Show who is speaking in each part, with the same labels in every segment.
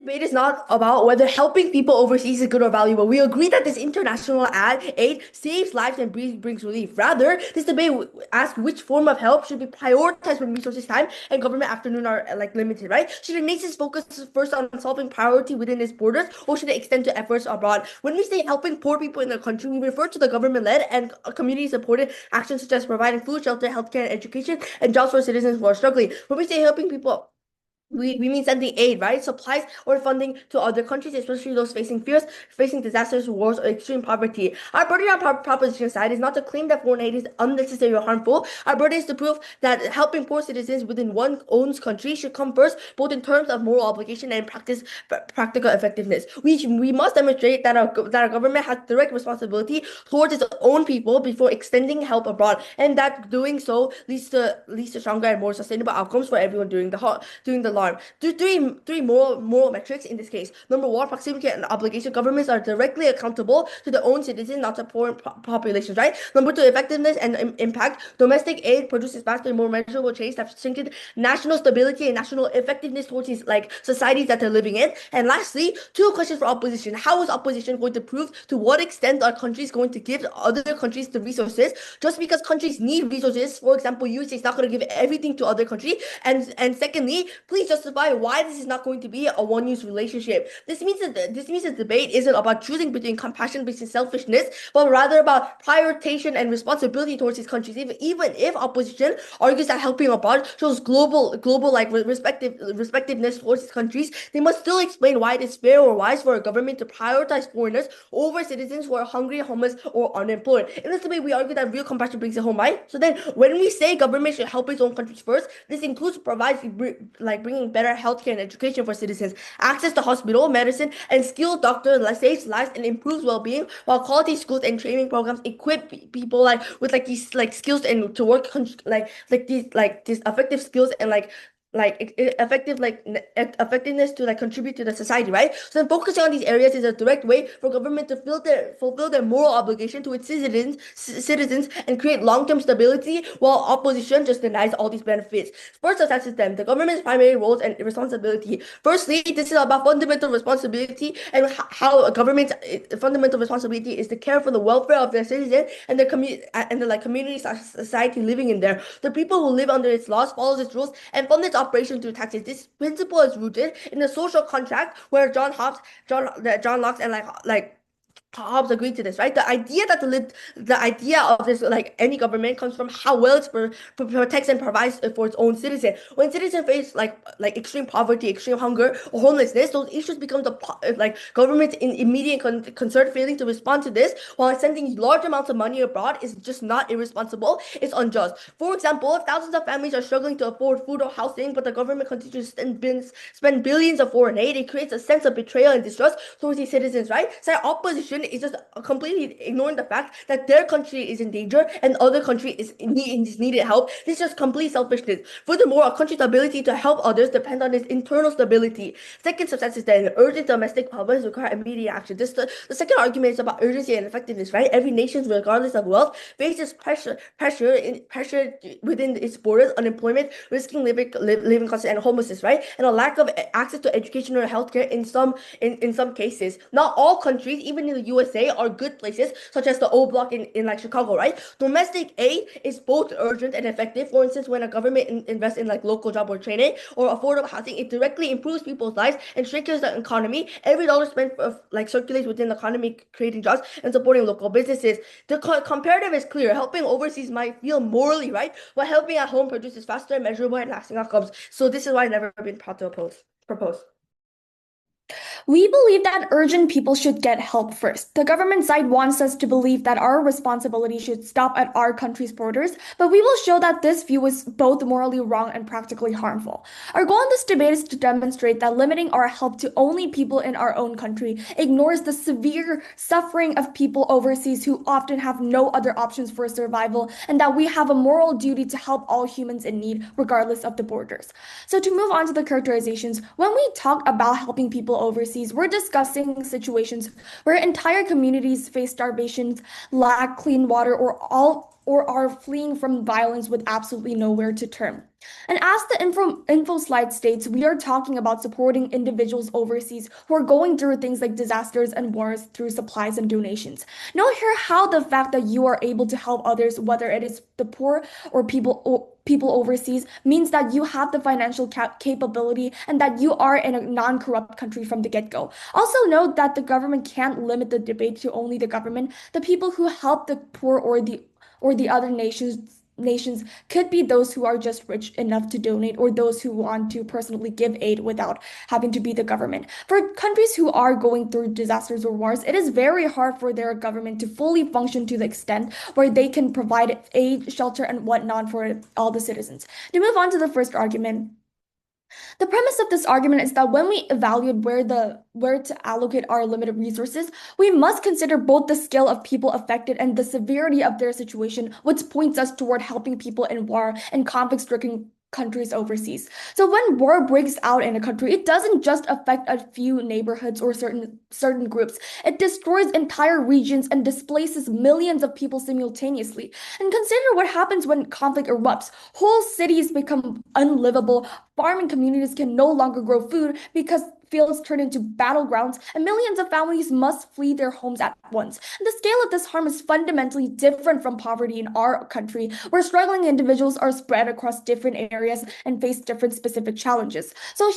Speaker 1: Debate is not about whether helping people overseas is good or valuable. We agree that this international aid saves lives and brings relief. Rather, this debate asks which form of help should be prioritized when resources, time, and government afternoon are limited, right? Should the nations focus first on solving priority within its borders, or should it extend to efforts abroad? When we say helping poor people in the country, we refer to the government-led and community-supported actions such as providing food, shelter, healthcare, and education, and jobs for citizens who are struggling. When we say helping people we mean sending aid, right? Supplies or funding to other countries, especially those facing disasters, wars, or extreme poverty. Our burden on proposition side is not to claim that foreign aid is unnecessary or harmful. Our burden is to prove that helping poor citizens within one's own country should come first, both in terms of moral obligation and practical effectiveness. We must demonstrate that our government has direct responsibility towards its own people before extending help abroad, and that doing so leads to stronger and more sustainable outcomes for everyone during the alarm. Three moral metrics in this case. Number one, proximity and obligation. Governments are directly accountable to their own citizens, not to foreign populations, right? Number two, effectiveness and impact. Domestic aid produces faster and more measurable change that strengthen national stability and national effectiveness towards these societies that they're living in. And lastly, two questions for opposition. How is opposition going to prove to what extent are countries going to give other countries the resources? Just because countries need resources, for example, USA is not going to give everything to other country. And secondly, please justify why this is not going to be a one-use relationship. This means that the debate isn't about choosing between compassion versus selfishness, but rather about prioritization and responsibility towards these countries. Even if opposition argues that helping abroad shows global respectiveness towards these countries, they must still explain why it is fair or wise for a government to prioritize foreigners over citizens who are hungry, homeless, or unemployed. In this debate, we argue that real compassion brings it home, right? So then, when we say government should help its own countries first, this includes bringing better healthcare and education for citizens, access to hospital, medicine, and skilled doctors that saves lives and improves well-being, while quality schools and training programs equip people with these skills and to work these effective skills and effectiveness to contribute to the society, right? So then focusing on these areas is a direct way for government to fulfill their moral obligation to its citizens and create long-term stability, while opposition just denies all these benefits. First, assesses them the government's primary roles and responsibility. Firstly, this is about fundamental responsibility and how a government's fundamental responsibility is to care for the welfare of their citizens and their community and the community society living in there. The people who live under its laws follows its rules and fund its operation through taxes. This principle is rooted in the social contract where John Locke, and Hobbes agreed to this, right? The idea of this, any government, comes from how well it protects and provides for its own citizen. When citizens face extreme poverty, extreme hunger, or homelessness, those issues become the government's immediate concern. Failing to respond to this while sending large amounts of money abroad is just not irresponsible. It's unjust. For example, if thousands of families are struggling to afford food or housing, but the government continues to spend billions of foreign aid, it creates a sense of betrayal and distrust towards its citizens, right? So opposition is just completely ignoring the fact that their country is in danger and other country is needed help. This is just complete selfishness. Furthermore, a country's ability to help others depends on its internal stability. Second success is that urgent domestic problems require immediate action. The second argument is about urgency and effectiveness, right? Every nation, regardless of wealth, faces pressure within its borders, unemployment, risking living costs, and homelessness, right? And a lack of access to education or healthcare in some cases. Not all countries, even in the USA, are good places, such as the O Block in Chicago, right? Domestic aid is both urgent and effective. For instance, when a government invests in local job or training or affordable housing, it directly improves people's lives and strengthens the economy. Every dollar spent circulates within the economy, creating jobs and supporting local businesses. The comparative is clear. Helping overseas might feel morally right, but helping at home produces faster, measurable, and lasting outcomes. So this is why I've never been proud to propose.
Speaker 2: We believe that urgent people should get help first. The government side wants us to believe that our responsibility should stop at our country's borders, but we will show that this view is both morally wrong and practically harmful. Our goal in this debate is to demonstrate that limiting our help to only people in our own country ignores the severe suffering of people overseas who often have no other options for survival, and that we have a moral duty to help all humans in need, regardless of the borders. So to move on to the characterizations, when we talk about helping people overseas, we're discussing situations where entire communities face starvation, lack clean water, or are fleeing from violence with absolutely nowhere to turn. And as the info slide states, we are talking about supporting individuals overseas who are going through things like disasters and wars through supplies and donations. Note here how the fact that you are able to help others, whether it is the poor or people overseas, means that you have the financial capability and that you are in a non-corrupt country from the get-go. Also note that the government can't limit the debate to only the government. The people who help the poor or the other nations could be those who are just rich enough to donate or those who want to personally give aid without having to be the government. For countries who are going through disasters or wars, it is very hard for their government to fully function to the extent where they can provide aid, shelter, and whatnot for all the citizens. To move on to the first argument, the premise of this argument is that when we evaluate where to allocate our limited resources, we must consider both the scale of people affected and the severity of their situation, which points us toward helping people in war and conflict-stricken countries overseas. So when war breaks out in a country, it doesn't just affect a few neighborhoods or certain groups. It destroys entire regions and displaces millions of people simultaneously. And consider what happens when conflict erupts. Whole cities become unlivable. Farming communities can no longer grow food because fields turn into battlegrounds, and millions of families must flee their homes at once. And the scale of this harm is fundamentally different from poverty in our country, where struggling individuals are spread across different areas and face different specific challenges. So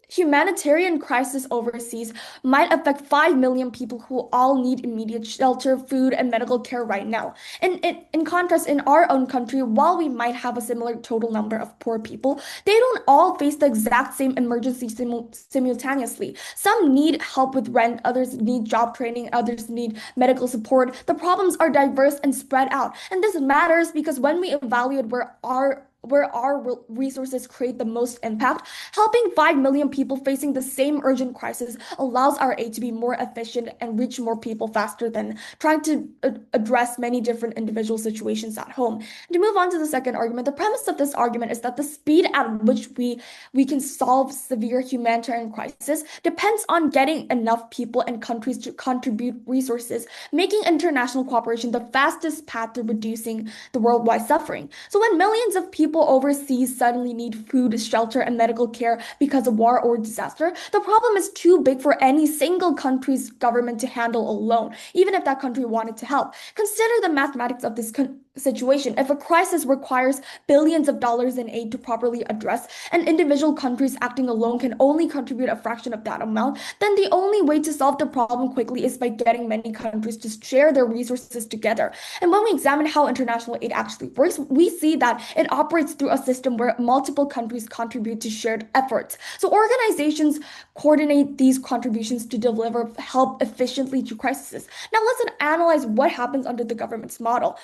Speaker 2: humanitarian crisis overseas might affect 5 million people who all need immediate shelter, food, and medical care right now. And in contrast, in our own country, while we might have a similar total number of poor people, they don't all face the exact same emergency simultaneously. Some need help with rent, others need job training, others need medical support. The problems are diverse and spread out. And this matters because when we evaluate where our resources create the most impact, helping 5 million people facing the same urgent crisis allows our aid to be more efficient and reach more people faster than trying to address many different individual situations at home. And to move on to the second argument, the premise of this argument is that the speed at which we can solve severe humanitarian crisis depends on getting enough people and countries to contribute resources, making international cooperation the fastest path to reducing the worldwide suffering. So when millions of people overseas suddenly need food, shelter, and medical care because of war or disaster, the problem is too big for any single country's government to handle alone, even if that country wanted to help. Consider the mathematics of this situation. If a crisis requires billions of dollars in aid to properly address, and individual countries acting alone can only contribute a fraction of that amount, then the only way to solve the problem quickly is by getting many countries to share their resources together. And when we examine how international aid actually works, we see that it operates through a system where multiple countries contribute to shared efforts. So organizations coordinate these contributions to deliver help efficiently to crises. Now let's analyze what happens under the government's model,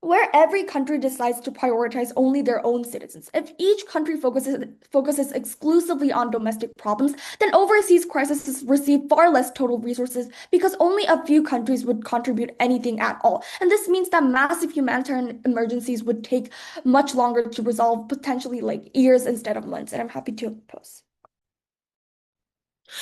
Speaker 2: where every country decides to prioritize only their own citizens. If each country focuses exclusively on domestic problems, then overseas crises receive far less total resources because only a few countries would contribute anything at all. And this means that massive humanitarian emergencies would take much longer to resolve, potentially like years instead of months. And I'm happy to post.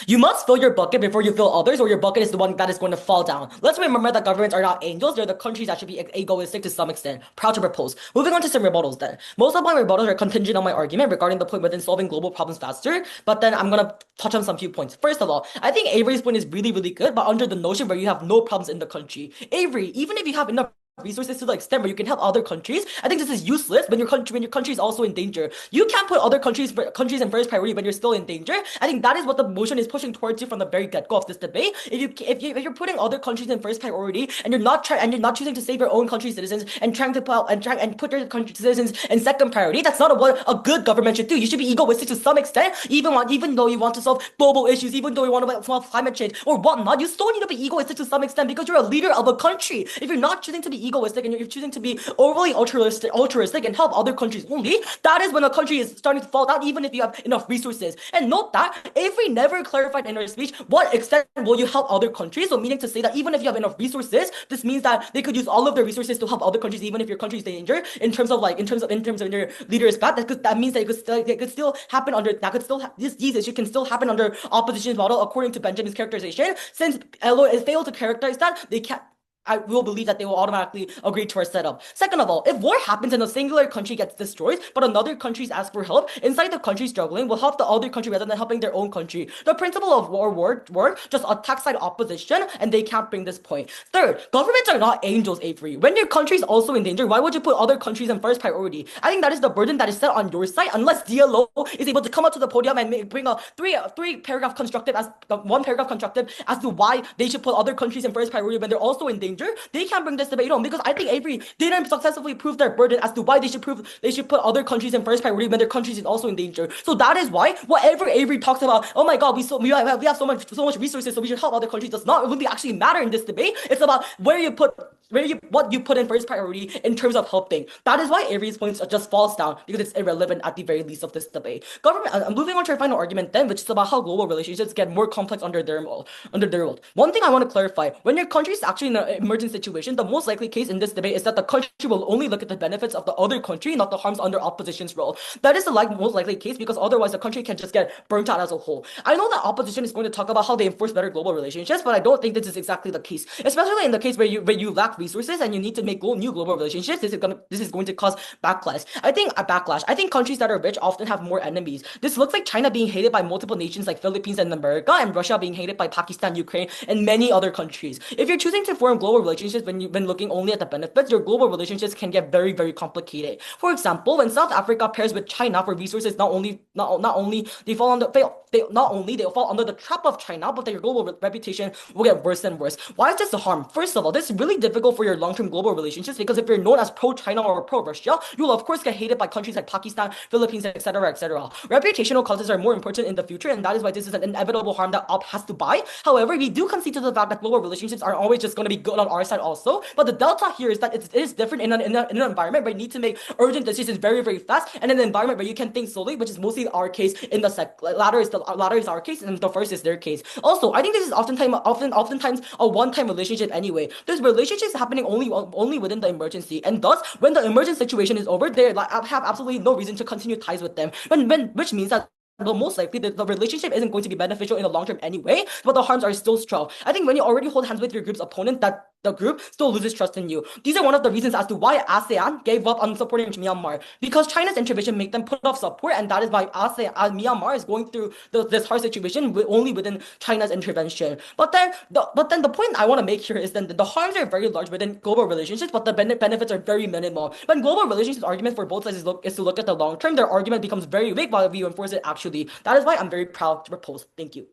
Speaker 3: You must fill your bucket before you fill others, or your bucket is the one that is going to fall down. Let's remember that governments are not angels, they're the countries that should be egoistic to some extent. Proud to propose. Moving on to some rebuttals then. Most of my rebuttals are contingent on my argument regarding the point within solving global problems faster, but then I'm gonna touch on some few points. First of all, I think Avery's point is really, really good, but under the notion where you have no problems in the country. Avery, even if you have enough resources to the extent where you can help other countries, I think this is useless when your country is also in danger. You can't put other countries in first priority when you're still in danger. I think that is what the motion is pushing towards you from the very get-go of this debate. If you're putting other countries in first priority and you're not choosing to save your own country's citizens and trying to put your country's citizens in second priority, that's not what a good government should do. You should be egoistic to some extent, even though you want to solve global issues, even though you want to solve climate change or whatnot. You still need to be egoistic to some extent because you're a leader of a country. If you're not choosing to be egoistic and you're choosing to be overly altruistic and help other countries only, that is when a country is starting to fall down, even if you have enough resources. And note that Avery never clarified in her speech what extent will you help other countries. So meaning to say that even if you have enough resources, this means that they could use all of their resources to help other countries, even if your country is in danger. In terms of your leader is bad, that means that it could still happen under that could still these issues can still happen under opposition's model according to Benjamin's characterization. Since Elo failed to characterize that, they can't. I will believe that they will automatically agree to our setup. Second of all, if war happens and a singular country gets destroyed, but another country asks for help, inside the country struggling will help the other country rather than helping their own country. The principle of war just attacks side opposition, and they can't bring this point. Third, governments are not angels, Avery. When your country is also in danger, why would you put other countries in first priority? I think that is the burden that is set on your side, unless DLO is able to come up to the podium and bring a three paragraph constructive as one paragraph constructive as to why they should put other countries in first priority when they're also in danger. They can't bring this debate on because I think Avery didn't successfully prove their burden as to why they should put other countries in first priority when their countries is also in danger. So that is why whatever Avery talks about, oh my god, we have so much resources, so we should help other countries, does not really actually matter in this debate. It's about what you put in first priority in terms of helping. That is why Avery's points just falls down because it's irrelevant at the very least of this debate. Moving on to our final argument then, which is about how global relationships get more complex under their role. One thing I want to clarify: when your country is actually in an emergent situation, the most likely case in this debate is that the country will only look at the benefits of the other country, not the harms under opposition's role. That is the most likely case because otherwise the country can just get burnt out as a whole. I know that opposition is going to talk about how they enforce better global relationships, but I don't think this is exactly the case. Especially in the case where you lack resources and you need to make new global relationships, this is going to cause backlash. I think countries that are rich often have more enemies. This looks like China being hated by multiple nations like Philippines and America, and Russia being hated by Pakistan, Ukraine, and many other countries. If you're choosing to form global relationships when you've been looking only at the benefits, your global relationships can get very, very complicated. For example, when South Africa pairs with China for resources, not only they fall under they'll fall under the trap of China, but their global reputation will get worse and worse. Why is this a harm? First of all, this is really difficult for your long-term global relationships because if you're known as pro-China or pro-Russia, you'll of course get hated by countries like Pakistan, Philippines, etc., etc. Reputational causes are more important in the future, and that is why this is an inevitable harm that op has to buy. However, we do concede to the fact that global relationships aren't always just going to be good on our side also. But the delta here is that it is different in an environment where you need to make urgent decisions very, very fast, and in an environment where you can think slowly, which is mostly our case. In the latter is our case, and the first is their case. Also, I think this is oftentimes a one-time relationship anyway. There's relationships happening only within the emergency, and thus when the emergent situation is over, they have absolutely no reason to continue ties with them. Which means that well, most likely the relationship isn't going to be beneficial in the long term anyway, but the harms are still strong. I think when you already hold hands with your group's opponent, that the group still loses trust in you. These are one of the reasons as to why ASEAN gave up on supporting Myanmar, because China's intervention made them put off support, and that is why Myanmar is going through this hard situation only within China's intervention. But then the point I want to make here is that the harms are very large within global relationships, but the benefits are very minimal. When global relationships argument for both sides is to look at the long term, their argument becomes very weak while we enforce it actually. That is why I'm very proud to propose. Thank you.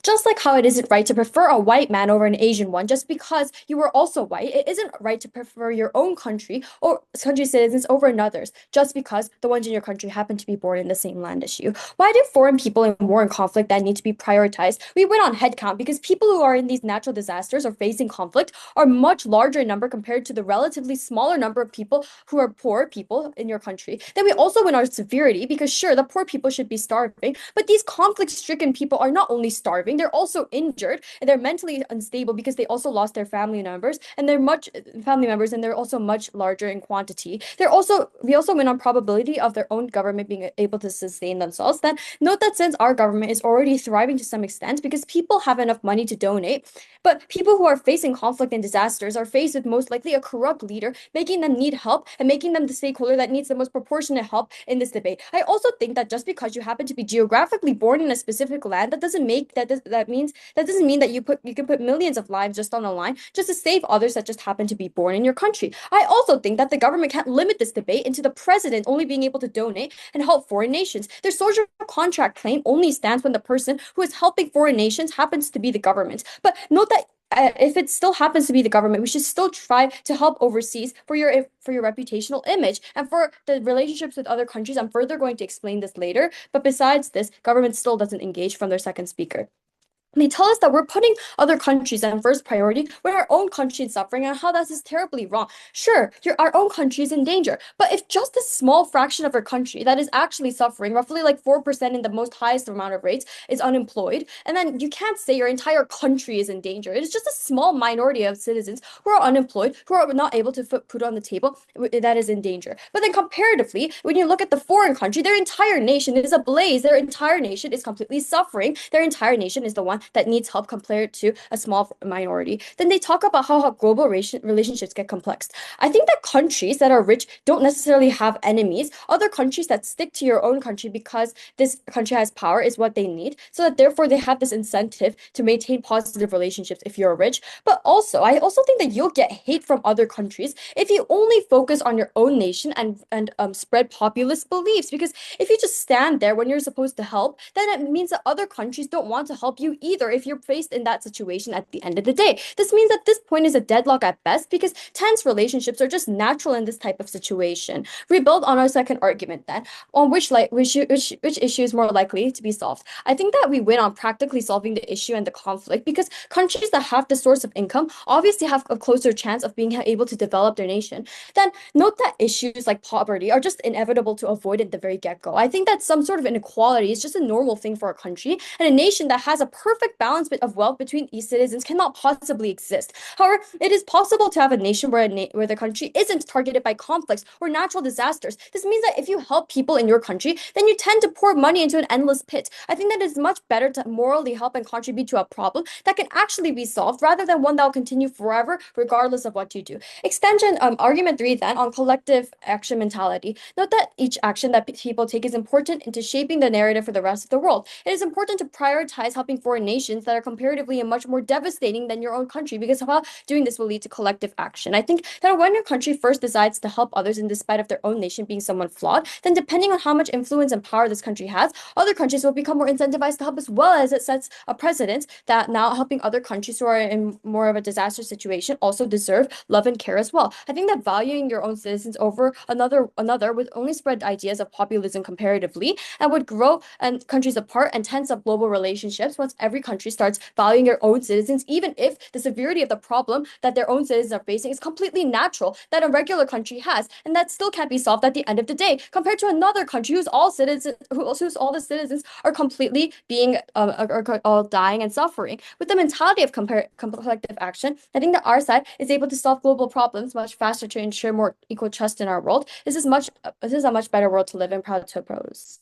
Speaker 2: Just like how it isn't right to prefer a white man over an Asian one just because you were also white, it isn't right to prefer your own country or country citizens over another's just because the ones in your country happen to be born in the same land as you. Why do foreign people in war and conflict then need to be prioritized? We went on headcount because people who are in these natural disasters or facing conflict are much larger in number compared to the relatively smaller number of people who are poor people in your country. Then we also went on severity because sure, the poor people should be starving, but these conflict-stricken people are not only starving, they're also injured and they're mentally unstable because they also lost their family members and they're also much larger in quantity. We also went on probability of their own government being able to sustain themselves. Then note that since our government is already thriving to some extent because people have enough money to donate, but people who are facing conflict and disasters are faced with most likely a corrupt leader, making them need help and making them the stakeholder that needs the most proportionate help in this debate. I also think that just because you happen to be geographically born in a specific land, that doesn't mean that you can put millions of lives just on the line just to save others that just happen to be born in your country. I also think that the government can't limit this debate into the president only being able to donate and help foreign nations. Their social contract claim only stands when the person who is helping foreign nations happens to be the government. But note that if it still happens to be the government, we should still try to help overseas for your reputational image and for the relationships with other countries. I'm further going to explain this later. But besides this, government still doesn't engage from their second speaker. They tell us that we're putting other countries in first priority when our own country is suffering and how that is terribly wrong. Sure, our own country is in danger, but if just a small fraction of our country that is actually suffering, roughly like 4% in the most highest amount of rates, is unemployed, and then you can't say your entire country is in danger. It is just a small minority of citizens who are unemployed, who are not able to put food on the table, that is in danger. But then comparatively, when you look at the foreign country, their entire nation is ablaze. Their entire nation is completely suffering. Their entire nation is the one that needs help compared to a small minority, then they talk about how global relationships get complex. I think that countries that are rich don't necessarily have enemies. Other countries that stick to your own country because this country has power is what they need, so that therefore they have this incentive to maintain positive relationships if you're rich. But also, I also think that you'll get hate from other countries if you only focus on your own nation and spread populist beliefs. Because if you just stand there when you're supposed to help, then it means that other countries don't want to help you either if you're faced in that situation at the end of the day. This means that this point is a deadlock at best because tense relationships are just natural in this type of situation. We build on our second argument then, on which issue is more likely to be solved. I think that we win on practically solving the issue and the conflict because countries that have the source of income obviously have a closer chance of being able to develop their nation. Then note that issues like poverty are just inevitable to avoid at the very get-go. I think that some sort of inequality is just a normal thing for a country, and a nation that has a perfect balance of wealth between its citizens cannot possibly exist. However, it is possible to have a nation where the country isn't targeted by conflicts or natural disasters. This means that if you help people in your country, then you tend to pour money into an endless pit. I think that it's much better to morally help and contribute to a problem that can actually be solved rather than one that will continue forever, regardless of what you do. Extension, argument 3 then, on collective action mentality. Note that each action that people take is important into shaping the narrative for the rest of the world. It is important to prioritize helping foreign nations that are comparatively and much more devastating than your own country, because while doing this will lead to collective action. I think that when your country first decides to help others in despite of their own nation being somewhat flawed, then depending on how much influence and power this country has, other countries will become more incentivized to help, as well as it sets a precedent that now helping other countries who are in more of a disaster situation also deserve love and care as well. I think that valuing your own citizens over another would only spread ideas of populism comparatively and would grow and countries apart and tense up global relationships once every country starts valuing their own citizens, even if the severity of the problem that their own citizens are facing is completely natural that a regular country has, and that still can't be solved at the end of the day, compared to another country whose all the citizens are completely being are all dying and suffering. With the mentality of collective action, I think that our side is able to solve global problems much faster to ensure more equal trust in our world. This is a much better world to live in. Proud to oppose.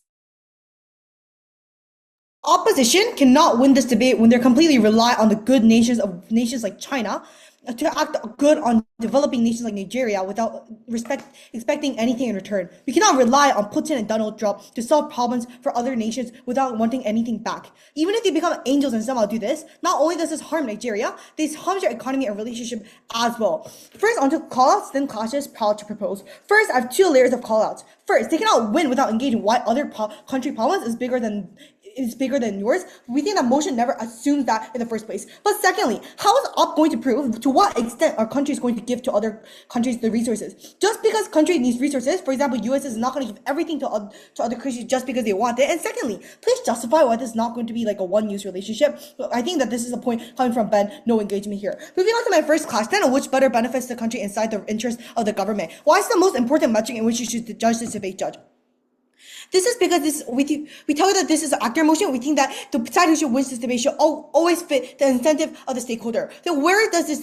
Speaker 1: Opposition cannot win this debate when they're completely rely on the good nations like China to act good on developing nations like Nigeria without expecting anything in return. We cannot rely on Putin and Donald Trump to solve problems for other nations without wanting anything back. Even if they become angels and somehow do this, not only does this harm Nigeria, this harms their economy and relationship as well. First, onto callouts, then cautious, proud to propose. First, I have 2 layers of callouts. First, they cannot win without engaging why other country problems is bigger than yours. We think that motion never assumes that in the first place. But secondly, how is OP going to prove to what extent our country is going to give to other countries the resources? Just because country needs resources, for example, US is not going to give everything to other countries just because they want it. And secondly, please justify why this is not going to be like a one-use relationship. I think that this is a point coming from Ben, no engagement here. Moving on to my first question, on which better benefits the country inside the interest of the government. Why is the most important metric in which you should judge this debate judge? This is because we tell you that this is an actor motion. We think that the side who should win this debate should always fit the incentive of the stakeholder. Then where does this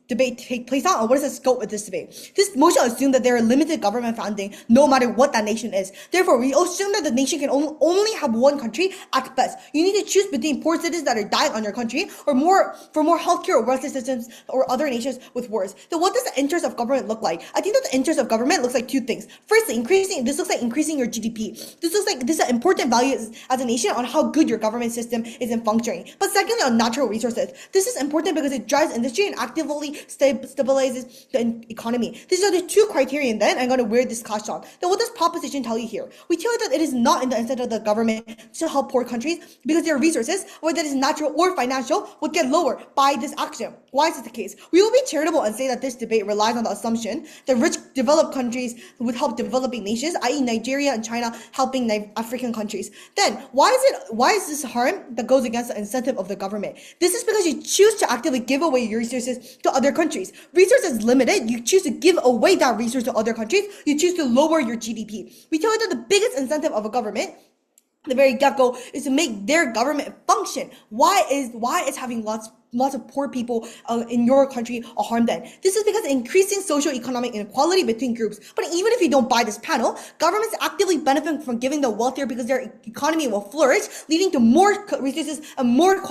Speaker 1: debate take place on, or what is the scope of this debate? This motion assumes that there are limited government funding no matter what that nation is. Therefore, we assume that the nation can only have one country at best. You need to choose between poor citizens that are dying on your country or more healthcare or wealthy systems or other nations with wars. Then what does the interest of government look like? I think that the interest of government looks like 2 things. Firstly, this looks like increasing your GDP. This is an important value as a nation on how good your government system is in functioning. But secondly, on natural resources. This is important because it drives industry and actively stabilizes the economy. These are the 2 criterion then I'm going to wear this clash on. Then what does proposition tell you here? We tell you that it is not in the interest of the government to help poor countries because their resources, whether it is natural or financial, would get lower by this action. Why is this the case? We will be charitable and say that this debate relies on the assumption that rich developed countries would help developing nations, i.e. Nigeria and China helping African countries. Then why is this harm that goes against the incentive of the government? This is because you choose to actively give away your resources to other countries. Resources limited, you choose to give away that resource to other countries, you choose to lower your GDP. We tell you that the biggest incentive of a government the very get-go is to make their government function. Why is having lots of poor people in your country a harm then? This is because increasing socio-economic inequality between groups. But even if you don't buy this panel, governments actively benefit from giving the wealthier because their economy will flourish, leading to more resources and more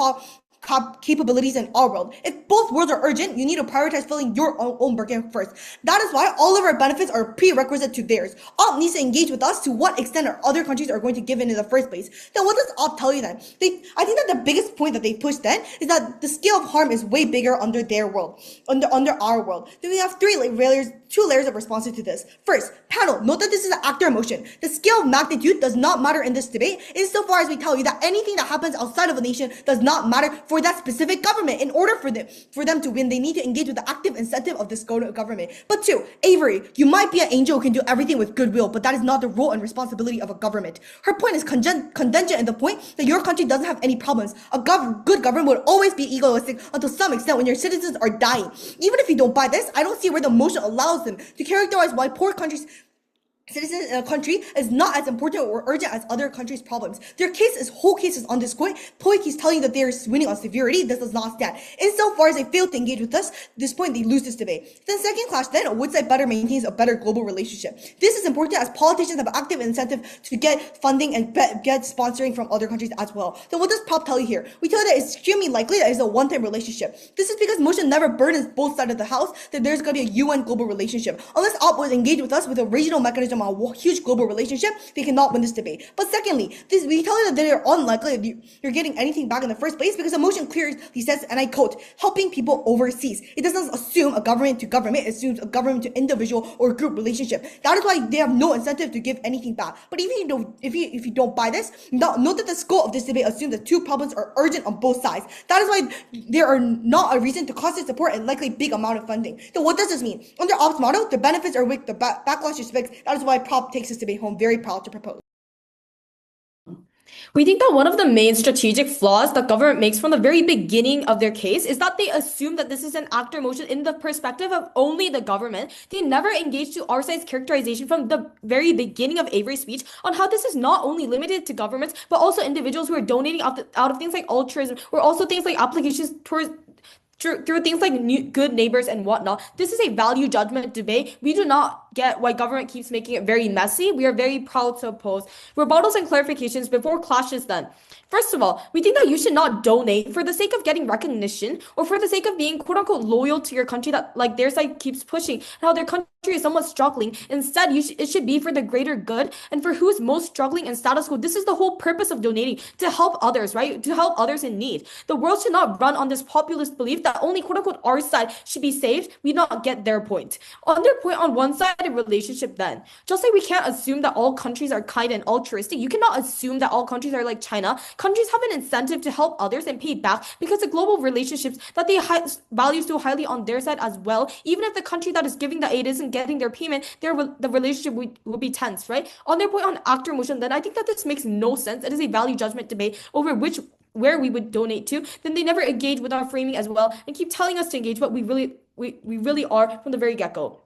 Speaker 1: capabilities in our world. If both worlds are urgent, you need to prioritize filling your own bucket first. That is why all of our benefits are prerequisite to theirs. Op needs to engage with us to what extent our other countries are going to give in the first place. Then what does Op tell you then? I think that the biggest point that they push then is that the scale of harm is way bigger under their world, under our world. Then we have two layers of responses to this. First, panel, note that this is an actor motion. The scale of magnitude does not matter in this debate insofar as we tell you that anything that happens outside of a nation does not matter for that specific government. In order for them to win, they need to engage with the active incentive of this government. But two, Avery, you might be an angel who can do everything with goodwill, but that is not the role and responsibility of a government. Her point is contingent in the point that your country doesn't have any problems. A good government would always be egoistic until some extent when your citizens are dying. Even if you don't buy this, I don't see where the motion allows them to characterize why poor countries citizens in a country is not as important or urgent as other countries' problems. Their whole case is on this point. Point keeps telling that they are winning on severity. This does not stand. Insofar as they fail to engage with us, at this point they lose this debate. Then second clash, then which side better maintains a better global relationship? This is important as politicians have active incentive to get funding and get sponsoring from other countries as well. Then what does Prop tell you here? We tell you that it's extremely likely that it's a one-time relationship. This is because motion never burdens both sides of the house that there's going to be a UN global relationship. Unless Op would engage with us with a regional mechanism a huge global relationship, they cannot win this debate. But secondly, we tell you that they are unlikely that you're getting anything back in the first place because the motion clearly says, and I quote, helping people overseas. It doesn't assume a government to government, it assumes a government to individual or group relationship. That is why they have no incentive to give anything back. But if you don't buy this, note that the scope of this debate assumes that two problems are urgent on both sides. That is why there are not a reason to constant support and likely big amount of funding. So what does this mean? Under Op's model, the benefits are weak, the backlash is fixed. That is why Prop takes this debate home. Very proud to propose.
Speaker 3: We think that one of the main strategic flaws the government makes from the very beginning of their case is that they assume that this is an actor motion in the perspective of only the government. They never engage to our side's characterization from the very beginning of Avery's speech on how this is not only limited to governments, but also individuals who are donating out of things like altruism, or also things like applications towards through things like good neighbors and whatnot. This is a value judgment debate. We do not get why government keeps making it very messy. We are very proud to oppose. Rebuttals and clarifications before clashes then. First of all, we think that you should not donate for the sake of getting recognition or for the sake of being quote unquote loyal to your country that like their side keeps pushing and how their country is somewhat struggling. Instead, it should be for the greater good and for who's most struggling and status quo. This is the whole purpose of donating, to help others, right? To help others in need. The world should not run on this populist belief that only quote unquote our side should be saved. We not get their point. On their point on one-sided relationship then, just like we can't assume that all countries are kind and altruistic, you cannot assume that all countries are like China. Countries have an incentive to help others and pay back because the global relationships that they value so highly on their side as well. Even if the country that is giving the aid isn't getting their payment, the relationship will be tense, right? On their point on actor motion, then I think that this makes no sense. It is a value judgment debate over where we would donate to. Then they never engage with our framing as well and keep telling us to engage, but we really are from the very get-go.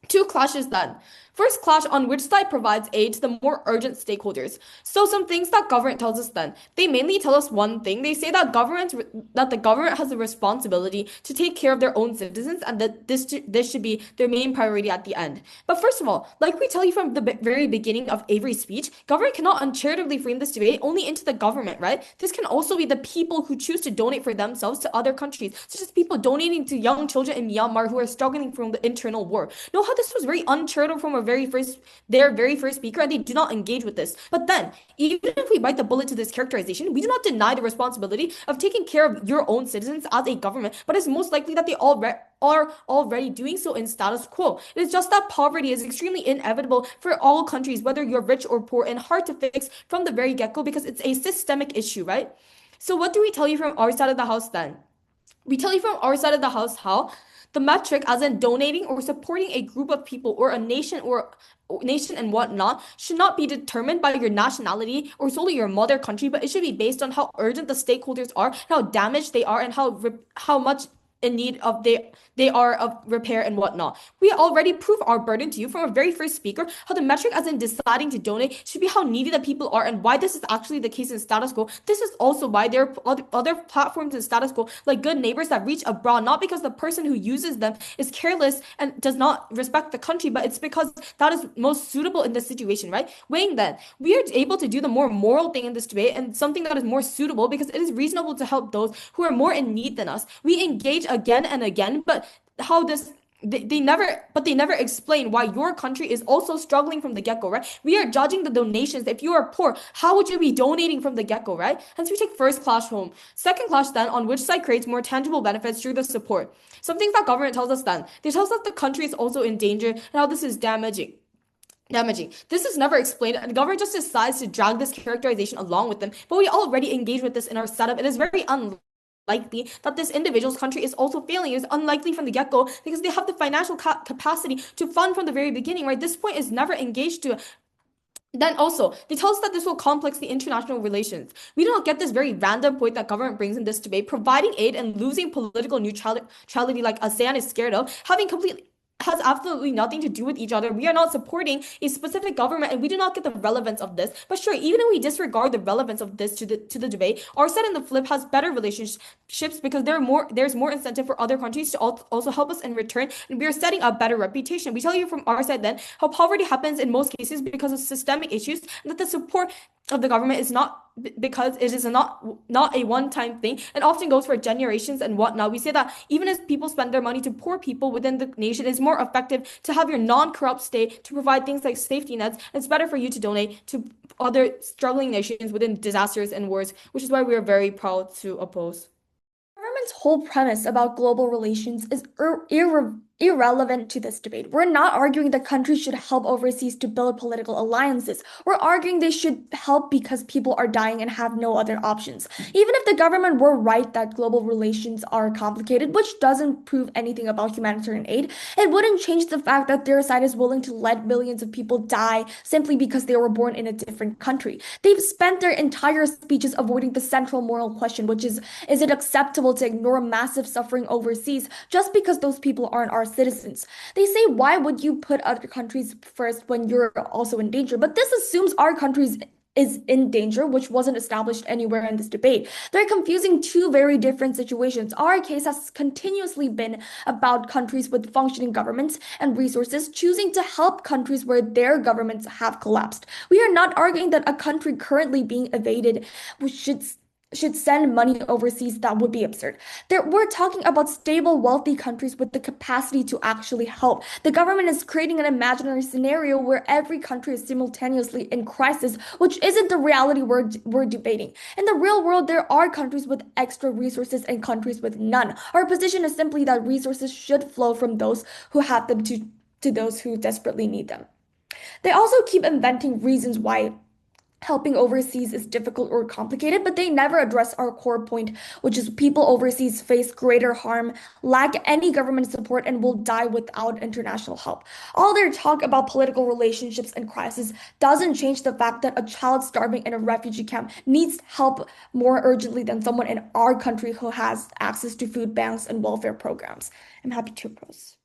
Speaker 3: Two clashes then. First clash on which side provides aid to the more urgent stakeholders. So some things that government tells us then. They mainly tell us one thing. They say that the government has a responsibility to take care of their own citizens and that this should be their main priority at the end. But first of all, like we tell you from the very beginning of Avery's speech, government cannot uncharitably frame this debate only into the government, right? This can also be the people who choose to donate for themselves to other countries, such as people donating to young children in Myanmar who are struggling from the internal war. Know how this was very uncharitable from their very first speaker, and they do not engage with this. But then, even if we bite the bullet to this characterization, we do not deny the responsibility of taking care of your own citizens as a government, but it's most likely that they are already doing so in status quo. It is just that poverty is extremely inevitable for all countries, whether you're rich or poor, and hard to fix from the very get-go because it's a systemic issue, right? So what do we tell you from our side of the house then? We tell you from our side of the house how the metric, as in donating or supporting a group of people or a nation and whatnot, should not be determined by your nationality or solely your mother country, but it should be based on how urgent the stakeholders are, how damaged they are, and how much
Speaker 4: in need of they are of repair and whatnot. We already prove our burden to you from our very first speaker, how the metric as in deciding to donate should be how needy the people are, and why this is actually the case in status quo. This is also why there are other platforms in status quo, like Good Neighbors, that reach abroad, not because the person who uses them is careless and does not respect the country, but it's because that is most suitable in this situation, right? Weighing that, we are able to do the more moral thing in this debate and something that is more suitable because it is reasonable to help those who are more in need than us. We engage again and again, but how this they never explain why your country is also struggling from the get-go, right? We are judging the donations. If you are poor, how would you be donating from the get-go, right? Hence we take first class home. Second class then, on which side creates more tangible benefits through the support. Some things that government tells us then. They tell us that the country is also in danger and how this is damaging. This is never explained, and the government just decides to drag this characterization along with them. But we already engage with this in our setup. It is very unlikely that this individual's country is also failing. It is unlikely from the get-go because they have the financial capacity to fund from the very beginning, right? This point is never engaged to. Then also, they tell us that this will complex the international relations. We do not get this very random point that government brings in this debate. Providing aid and losing political neutrality like ASEAN is scared of, having completely has absolutely nothing to do with each other. We are not supporting a specific government, and we do not get the relevance of this. But sure, even if we disregard the relevance of this to the debate, our side in the flip has better relationships because there's more incentive for other countries to also help us in return, and we are setting a better reputation. We tell you from our side then how poverty happens in most cases because of systemic issues, and that the support of the government is not because it is not a one-time thing and often goes for generations and whatnot. We say that even as people spend their money to poor people within the nation, it's more effective to have your non-corrupt state to provide things like safety nets. It's better for you to donate to other struggling nations within disasters and wars, which is why we are very proud to oppose.
Speaker 2: The government's whole premise about global relations is irrelevant to this debate. We're not arguing that countries should help overseas to build political alliances. We're arguing they should help because people are dying and have no other options. Even if the government were right that global relations are complicated, which doesn't prove anything about humanitarian aid, it wouldn't change the fact that their side is willing to let millions of people die simply because they were born in a different country. They've spent their entire speeches avoiding the central moral question, which is it acceptable to ignore massive suffering overseas just because those people aren't our citizens? They say, why would you put other countries first when you're also in danger? But this assumes our countries is in danger, which wasn't established anywhere in this debate. They're confusing two very different situations. Our case has continuously been about countries with functioning governments and resources choosing to help countries where their governments have collapsed. We are not arguing that a country currently being invaded should send money overseas. That would be absurd. We're talking about stable, wealthy countries with the capacity to actually help. The government is creating an imaginary scenario where every country is simultaneously in crisis, which isn't the reality we're debating. In the real world, there are countries with extra resources and countries with none. Our position is simply that resources should flow from those who have them to those who desperately need them. They also keep inventing reasons why helping overseas is difficult or complicated, but they never address our core point, which is people overseas face greater harm, lack any government support, and will die without international help. All their talk about political relationships and crisis doesn't change the fact that a child starving in a refugee camp needs help more urgently than someone in our country who has access to food banks and welfare programs. I'm happy to oppose.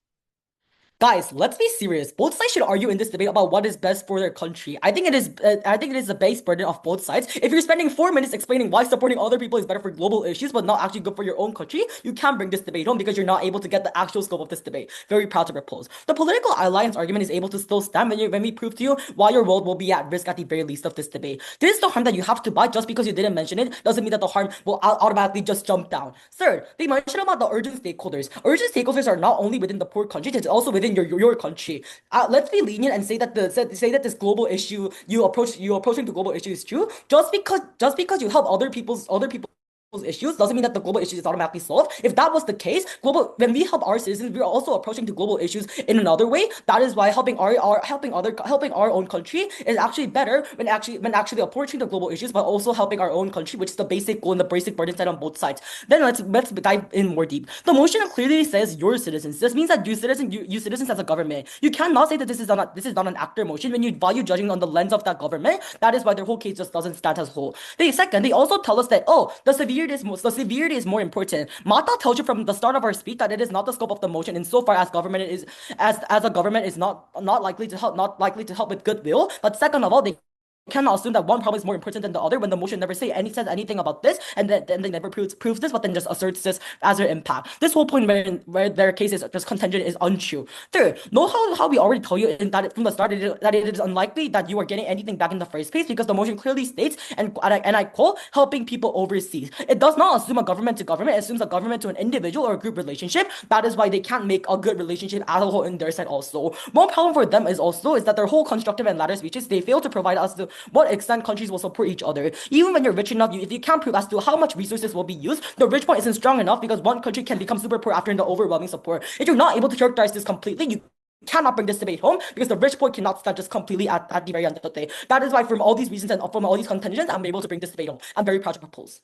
Speaker 3: Guys, let's be serious. Both sides should argue in this debate about what is best for their country. I think it is the base burden of both sides. If you're spending 4 minutes explaining why supporting other people is better for global issues but not actually good for your own country, you can't bring this debate home because you're not able to get the actual scope of this debate. Very proud to propose. The political alliance argument is able to still stand when we prove to you why your world will be at risk at the very least of this debate. This is the harm that you have to buy. Just because you didn't mention it doesn't mean that the harm will automatically just jump down. Third, they mentioned about the urgent stakeholders. Urgent stakeholders are not only within the poor countries, it's also within your country. Let's be lenient and say that this global issue you approaching the global issue is true. Just because you help other people's issues doesn't mean that the global issue is automatically solved. If that was the case, when we help our citizens, we are also approaching the global issues in another way. That is why helping our own country is actually better when actually approaching the global issues, but also helping our own country, which is the basic goal and the basic burden set on both sides. Then let's dive in more deep. The motion clearly says your citizens. This means that you citizens as a government. You cannot say that this is not an actor motion when you value judging on the lens of that government. That is why their whole case just doesn't stand as whole. They also tell us that the severe severity is more important. Mata tells you from the start of our speech that it is not the scope of the motion insofar as government is as a government is not likely to help with goodwill. But second of all, they cannot assume that one problem is more important than the other when the motion never says anything about this, and then they never proves this, but then just asserts this as their impact. This whole point where their case is just contingent is untrue. Third, know how we already tell you that from the start that it is unlikely that you are getting anything back in the first place because the motion clearly states, and I quote, helping people overseas. It does not assume a government to government, it assumes a government to an individual or a group relationship. That is why they can't make a good relationship as a whole in their side also. One problem for them is that their whole constructive and ladder speeches, they fail to provide us the what extent countries will support each other. Even when you're rich enough, if you can't prove as to how much resources will be used, the rich point isn't strong enough because one country can become super poor after the overwhelming support. If you're not able to characterize this completely, you cannot bring this debate home because the rich point cannot stand just completely at the very end of the day. That is why from all these reasons and from all these contentions, I'm able to bring this debate home. I'm very proud to propose.